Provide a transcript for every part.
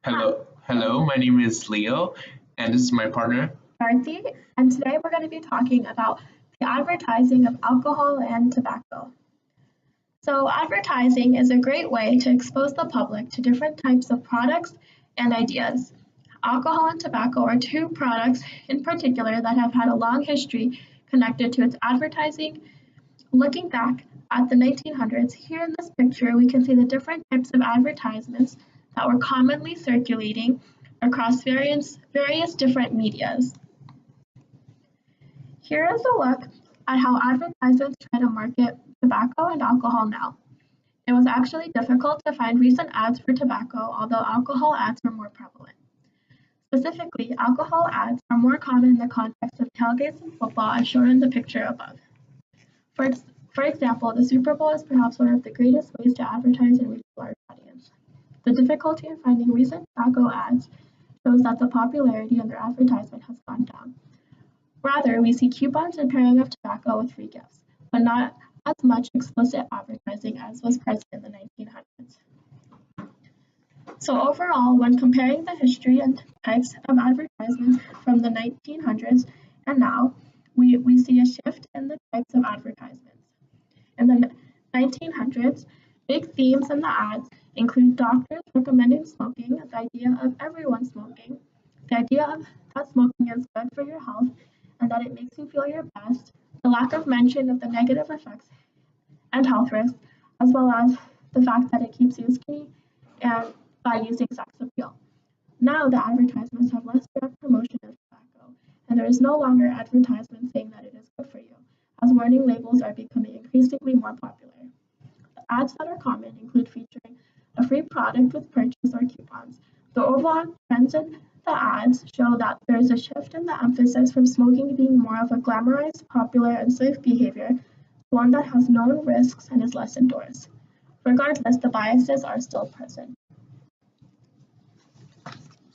Hi, Hello, my name is Leo, and this is my partner. Dharti, and today we're going to be talking about the advertising of alcohol and tobacco. So, advertising is a great way to expose the public to different types of products and ideas. Alcohol and tobacco are two products in particular that have had a long history connected to its advertising. Looking back at the 1900s, here in this picture, we can see the different types of advertisements that were commonly circulating across various different medias. Here is a look at how advertisements try to market tobacco and alcohol now. It was actually difficult to find recent ads for tobacco, although alcohol ads were more prevalent. Specifically, alcohol ads are more common in the context of tailgates and football, as shown in the picture above. For example, the Super Bowl is perhaps one of the greatest ways to advertise and reach a large audience. The difficulty in finding recent tobacco ads shows that the popularity of their advertisement has gone down. Rather, we see coupons and pairing of tobacco with free gifts, but not as much explicit advertising as was present in the 1900s. So overall, when comparing the history and types of advertisements from the 1900s and now, we see a shift in the types of advertisements. In the 1900s, big themes in the ads include doctors recommending smoking, the idea of everyone smoking, the idea of that smoking is good for your health and that it makes you feel your best, the lack of mention of the negative effects and health risks, as well as the fact that it keeps you skinny and by using sex appeal. Now the advertisements have less direct promotion of tobacco, and there is no longer advertisement saying that it is good for you, as warning labels are becoming increasingly more popular. The ads that are common include featuring a free product with purchase or coupons. The overall trends in the ads show that there is a shift in the emphasis from smoking being more of a glamorized, popular, and safe behavior to one that has known risks and is less endorsed. Regardless, the biases are still present.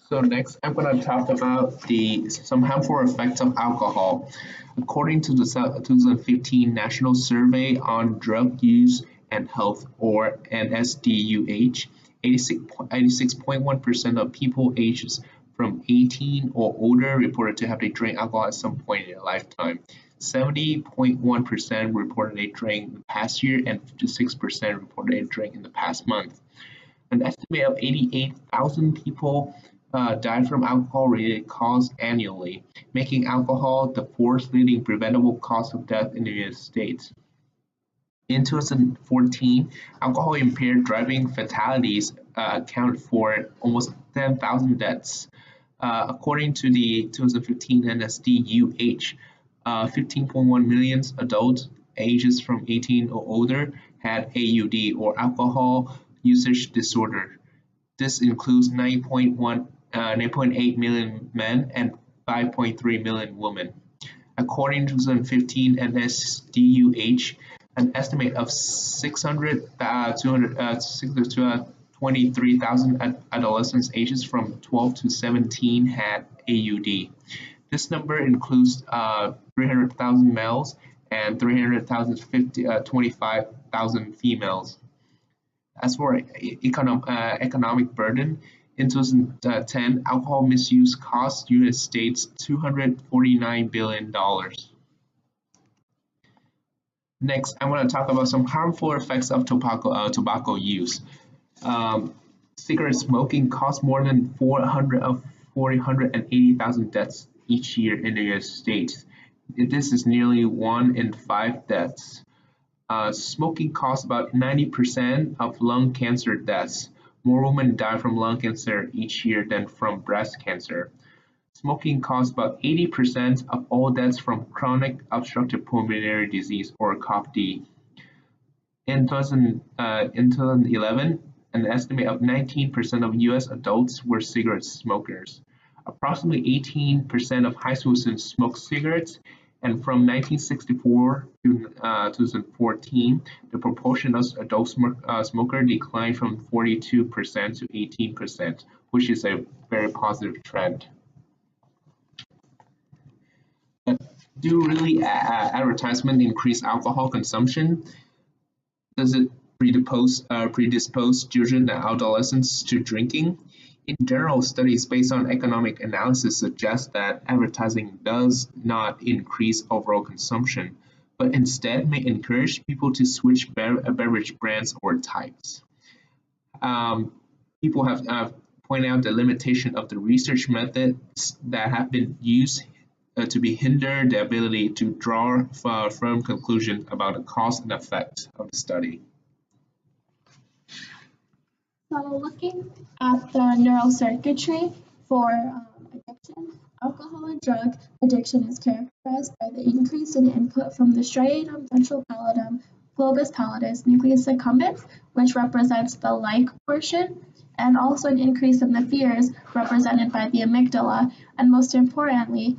So next, I'm going to talk about some harmful effects of alcohol. According to the 2015 National Survey on Drug Use and Health, or NSDUH, 86.1% of people ages from 18 or older reported to have drank alcohol at some point in their lifetime. 70.1% reported they drank in the past year, and 56% reported they drank in the past month. An estimate of 88,000 people die from alcohol-related causes annually, making alcohol the fourth leading preventable cause of death in the United States. In 2014, alcohol-impaired driving fatalities accounted for almost 10,000 deaths. According to the 2015 NSDUH, 15.1 million adults ages from 18 or older had AUD, or alcohol usage disorder. This includes 9.8 million men and 5.3 million women. According to 2015 NSDUH, an estimate of 623,000 adolescents ages from 12 to 17 had AUD. This number includes 300,000 males and 25,000 females. As for economic burden, in 2010, alcohol misuse cost the United States $249 billion. Next, I want to talk about some harmful effects of tobacco use. Cigarette smoking costs more than 480,000 deaths each year in the United States. This is nearly 1 in 5 deaths. Smoking costs about 90% of lung cancer deaths. More women die from lung cancer each year than from breast cancer. Smoking causes about 80% of all deaths from chronic obstructive pulmonary disease, or COPD. In 2011, an estimate of 19% of US adults were cigarette smokers. Approximately 18% of high school students smoked cigarettes, and from 1964 to 2014, the proportion of adult smokers declined from 42% to 18%, which is a very positive trend. But do really advertisement increase alcohol consumption? Does it predispose children and adolescents to drinking? In general, studies based on economic analysis suggest that advertising does not increase overall consumption, but instead may encourage people to switch beverage brands or types. Um, People have pointed out the limitation of the research methods that have been used to be hinder the ability to draw a firm conclusion about the cause and effect of the study. So looking at the neural circuitry for addiction, alcohol and drug addiction is characterized by the increase in input from the striatum, ventral pallidum, globus pallidus, nucleus accumbens, which represents the like portion, and also an increase in the fears represented by the amygdala, and most importantly,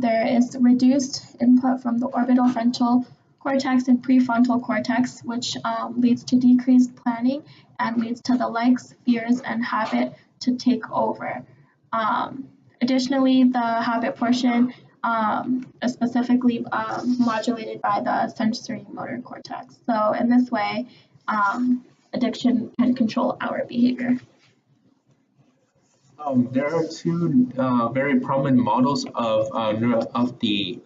there is reduced input from the orbital frontal cortex and prefrontal cortex, which leads to decreased planning and leads to the likes, fears, and habit to take over. Additionally, the habit portion is specifically modulated by the sensory motor cortex. So in this way, addiction can control our behavior. There are two very prominent models of the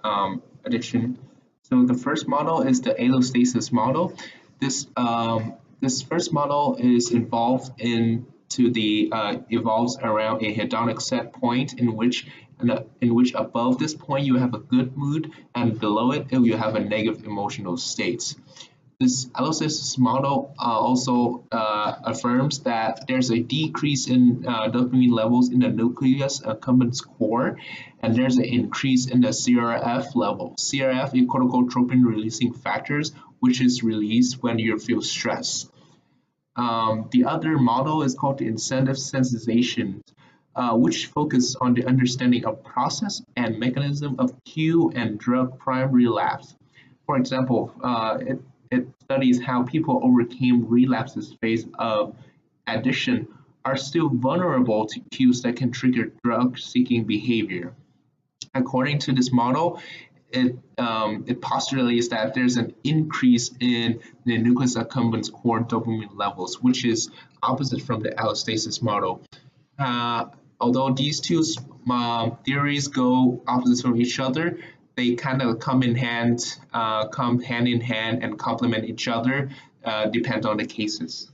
addiction. So the first model is the allostasis model. This first model is evolves around a hedonic set point in which above this point you have a good mood and below it you have a negative emotional state. This allostasis model also affirms that there's a decrease in dopamine levels in the nucleus accumbens core, and there's an increase in the CRF level. CRF is corticotropin releasing factors, which is released when you feel stress. The other model is called the incentive sensitization, which focuses on the understanding of process and mechanism of cue and drug prime relapse. For example, it studies how people overcame relapses phase of addiction are still vulnerable to cues that can trigger drug-seeking behavior. According to this model, it postulates that there's an increase in the nucleus accumbens core dopamine levels, which is opposite from the allostasis model. Although these two theories go opposite from each other, they kind of come hand in hand and complement each other, depend on the cases.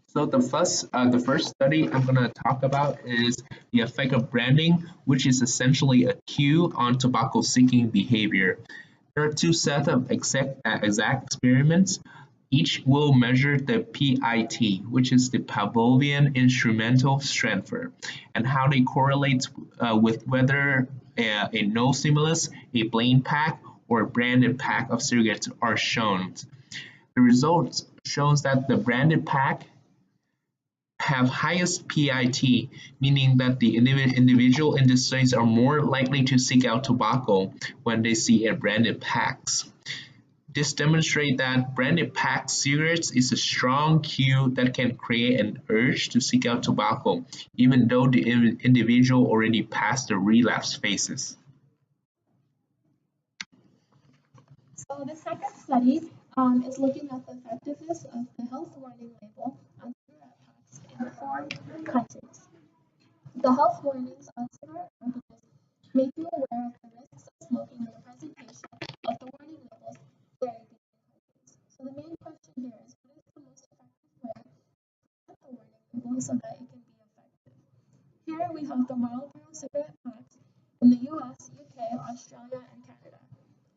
So the first study I'm going to talk about is the effect of branding, which is essentially a cue on tobacco-seeking behavior. There are two sets of exact experiments. Each will measure the PIT, which is the Pavlovian instrumental transfer, and how they correlate with whether a no stimulus, a plain pack, or a branded pack of cigarettes are shown. The results shows that the branded pack have highest PIT, meaning that the individual in the studies are more likely to seek out tobacco when they see a branded packs. This demonstrates that branded packed cigarettes is a strong cue that can create an urge to seek out tobacco, even though the individual already passed the relapse phases. So the second study is looking at the effectiveness of the health warning label on cigarette packs in 4 countries. The health warnings on cigarette packages make you aware of the risks of smoking and the presentation of the warning labels vary between countries. So the main question here is, what is the most effective way to present the warning label so that it can be effective? Here we have the Marlboro cigarette packs in the US, UK, Australia, and Canada.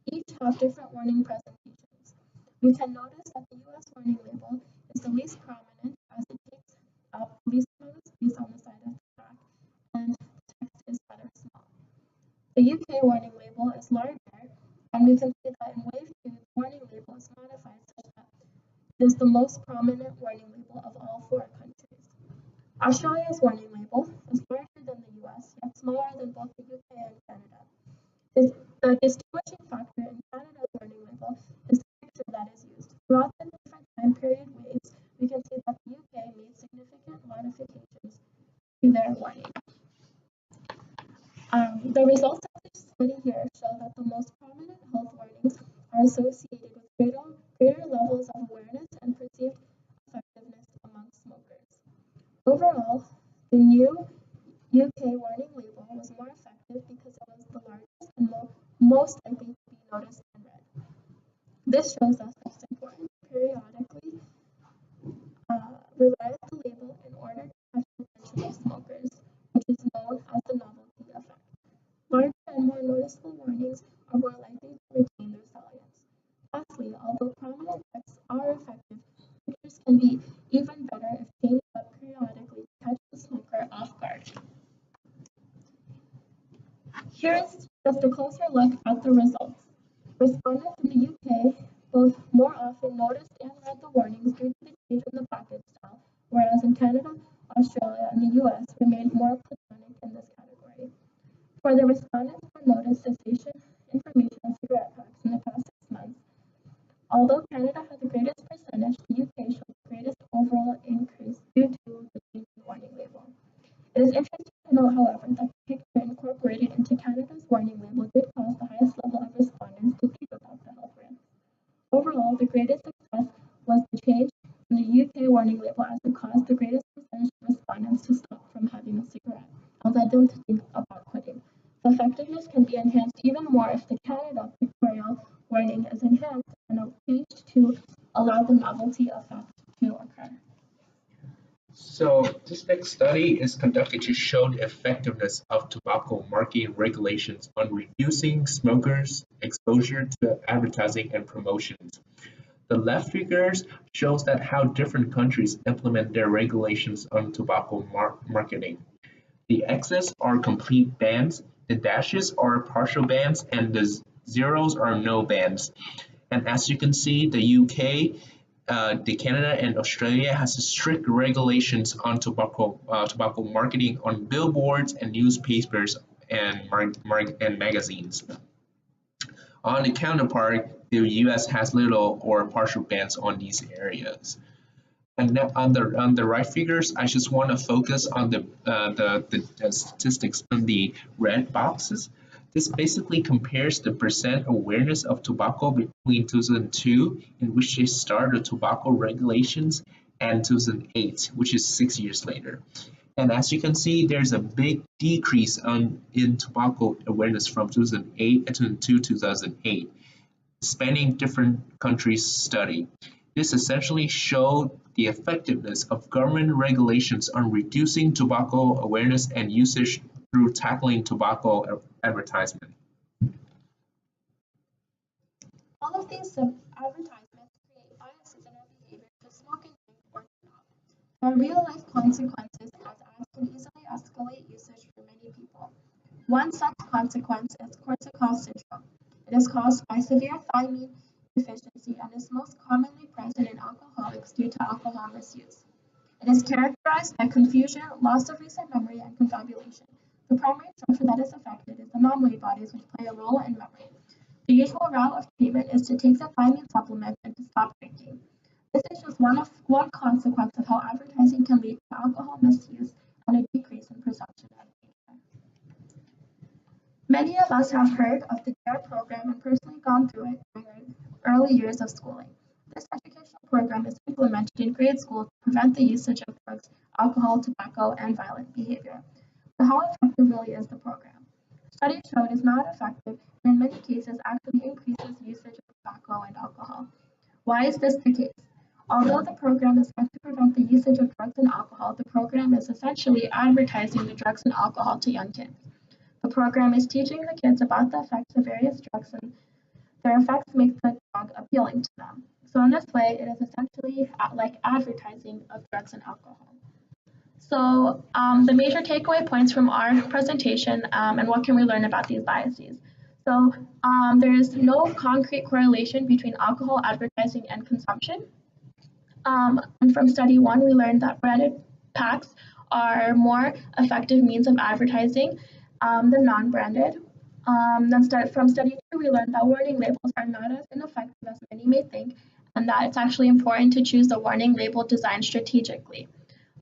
Each have different warning presentations. We can notice that the US warning label is the least prominent as it takes up the least amount of space on the side of the pack and the text is rather small. The UK warning label is larger, and we can see that in Wave 2 the warning label is modified such that it is the most prominent warning label of all 4 countries. Australia's warning label is larger than the US, yet smaller than both the UK and Canada. The distinguishing factor in Canada's warning label is the picture that is used. Throughout the different time period waves, we can see that the UK made significant modifications to their warning. The results of this study here show that the most prominent health warnings are associated with greater levels of awareness and perceived effectiveness among smokers. The new UK warning label was more effective because it was the largest and most likely to be noticed and read. This shows us that it's important to periodically revise the label in order to catch the attention of smokers, which is known as the novelty effect. Larger and more noticeable warnings are more likely to retain their salience. Lastly, although prominent texts are effective, pictures can be even better if changed up periodically to catch the smoker off guard. Here's just a closer look at the results. Respondents in the UK both more often noticed and read the warnings due to the change in the package style, whereas in Canada, Australia, and the US remained more platonic in this category. For the respondents who noticed cessation information on cigarette packs in the past 6 months, although Canada had the greatest percentage, the UK showed the greatest overall increase due to the change in the warning label. It is interesting to note, however, that the picture incorporated into Canada's warning label did cause the highest level of respondents to think about the health risks. Overall, the greatest success was the change in the UK warning label as it caused the greatest percentage of respondents to stop from having a cigarette and led them to think about quitting. The effectiveness can be enhanced even more if the Canada pictorial warning is enhanced and changed to allow the novelty effect to occur. So this next study is conducted to show the effectiveness of tobacco marketing regulations on reducing smokers' exposure to advertising and promotions. The left figures shows that how different countries implement their regulations on tobacco marketing. The X's are complete bans, the dashes are partial bans, and the zeros are no bans. And as you can see, the UK, the Canada and Australia has strict regulations on tobacco marketing on billboards and newspapers and magazines. On the counterpart, the US has little or partial bans on these areas. And now on the right figures, I just want to focus on the statistics on the red boxes. This basically compares the percent awareness of tobacco between 2002, in which they started tobacco regulations, and 2008, which is 6 years later. And as you can see, there's a big decrease in tobacco awareness from 2008 to 2008, spanning different countries' study. This essentially showed the effectiveness of government regulations on reducing tobacco awareness and usage through tackling tobacco advertisement. All of these advertisements create biases in our behavior to smoke and drink or to not. There are real-life consequences as ads can easily escalate usage for many people. One such consequence is cortical syndrome. It is caused by severe thiamine deficiency and is most commonly present in alcoholics due to alcohol misuse. It is characterized by confusion, loss of recent memory, and confabulation. The primary structure that is affected is the mammary bodies, which play a role in memory. The usual route of treatment is to take the thiamine supplement and to stop drinking. This is just one consequence of how advertising can lead to alcohol misuse and a decrease in perception of danger. Many of us have heard of the DARE program and personally gone through it during our early years of schooling. This educational program is implemented in grade school to prevent the usage of drugs, alcohol, tobacco, and violent behavior. But how effective really is the program? Studies show it is not effective and in many cases actually increases usage of tobacco and alcohol. Why is this the case? Although the program is meant to prevent the usage of drugs and alcohol, the program is essentially advertising the drugs and alcohol to young kids. The program is teaching the kids about the effects of various drugs and their effects make the drug appealing to them. So in this way, it is essentially like advertising of drugs and alcohol. So the major takeaway points from our presentation and what can we learn about these biases. So there is no concrete correlation between alcohol advertising and consumption. And from study 1, we learned that branded packs are more effective means of advertising than non-branded. From study 2, we learned that warning labels are not as ineffective as many may think, and that it's actually important to choose the warning label designed strategically.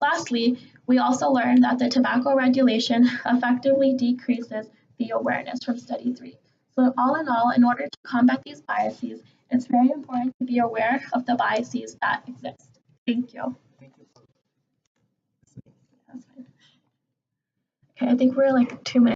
Lastly, we also learned that the tobacco regulation effectively decreases the awareness from study 3. So all in all, in order to combat these biases, it's very important to be aware of the biases that exist. Thank you. Thank you. That's fine. Okay, I think we're like 2 minutes.